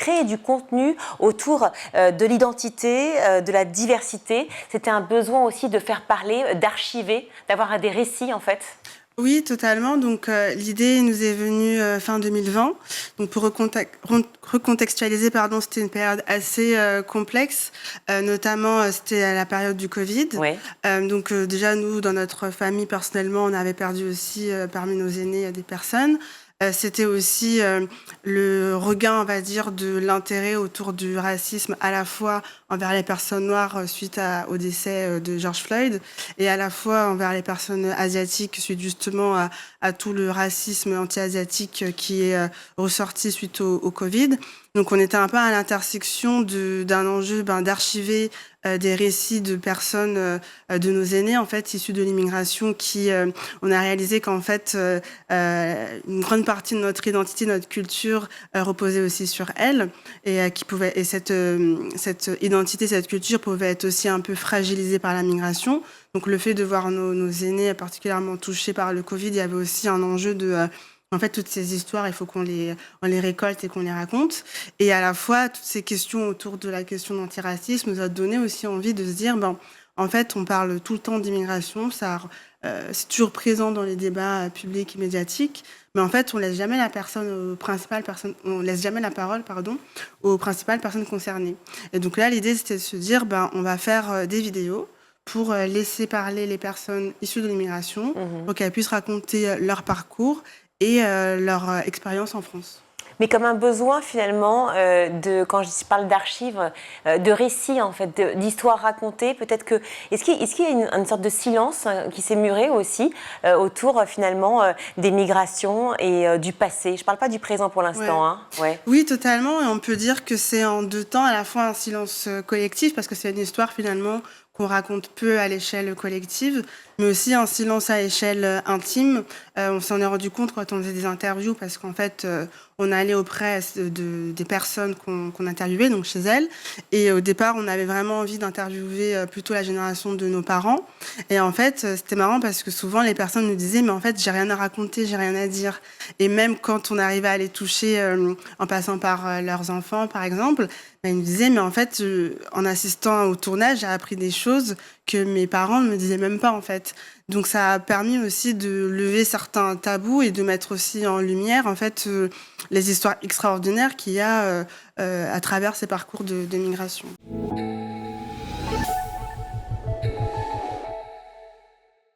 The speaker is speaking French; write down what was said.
créer du contenu autour de l'identité, de la diversité. C'était un besoin aussi de faire parler, d'archiver, d'avoir des récits en fait. Oui, totalement. Donc, l'idée nous est venue fin 2020. Donc, pour recontextualiser, pardon, c'était une période assez complexe. Notamment, c'était à la période du Covid. Ouais. Donc, déjà, nous, dans notre famille, personnellement, on avait perdu aussi parmi nos aînés des personnes. C'était aussi le regain, on va dire, de l'intérêt autour du racisme, à la fois envers les personnes noires suite au décès de George Floyd, et à la fois envers les personnes asiatiques suite justement à tout le racisme anti-asiatique qui est ressorti suite au Covid. Donc on était un peu à l'intersection d'un enjeu d'archiver des récits de personnes de nos aînés en fait issus de l'immigration qui on a réalisé qu'en fait une grande partie de notre identité, notre culture reposait aussi sur elles et cette identité, cette culture pouvait être aussi un peu fragilisée par la migration. Donc le fait de voir nos aînés particulièrement touchés par le Covid, il y avait aussi un enjeu de en fait, toutes ces histoires, il faut on les récolte et qu'on les raconte. Et à la fois, toutes ces questions autour de la question d'antiracisme nous a donné aussi envie de se dire, en fait, on parle tout le temps d'immigration, c'est toujours présent dans les débats publics et médiatiques, mais en fait, on laisse jamais on laisse jamais la parole, pardon, aux principales personnes concernées. Et donc là, l'idée, c'était de se dire, on va faire des vidéos pour laisser parler les personnes issues de l'immigration, pour qu'elles puissent raconter leur parcours et leur expérience en France. Mais comme un besoin finalement quand je parle d'archives, de récits en fait, d'histoires racontées, peut-être que est-ce qu'il y a une sorte de silence qui s'est muré aussi autour finalement des migrations et du passé. Je ne parle pas du présent pour l'instant. Ouais. Hein. Ouais. Oui, totalement. Et on peut dire que c'est en deux temps à la fois un silence collectif parce que c'est une histoire finalement qu'on raconte peu à l'échelle collective, mais aussi un silence à échelle intime. On s'en est rendu compte quand on faisait des interviews parce qu'en fait, on allait auprès des personnes qu'on interviewait, donc chez elles. Et au départ, on avait vraiment envie d'interviewer plutôt la génération de nos parents. Et en fait, c'était marrant parce que souvent, les personnes nous disaient « mais en fait, j'ai rien à raconter, j'ai rien à dire ». Et même quand on arrivait à les toucher en passant par leurs enfants, par exemple, ils me disaient, mais en fait, en assistant au tournage, j'ai appris des choses que mes parents ne me disaient même pas, en fait. Donc, ça a permis aussi de lever certains tabous et de mettre aussi en lumière, en fait, les histoires extraordinaires qu'il y a à travers ces parcours de migration.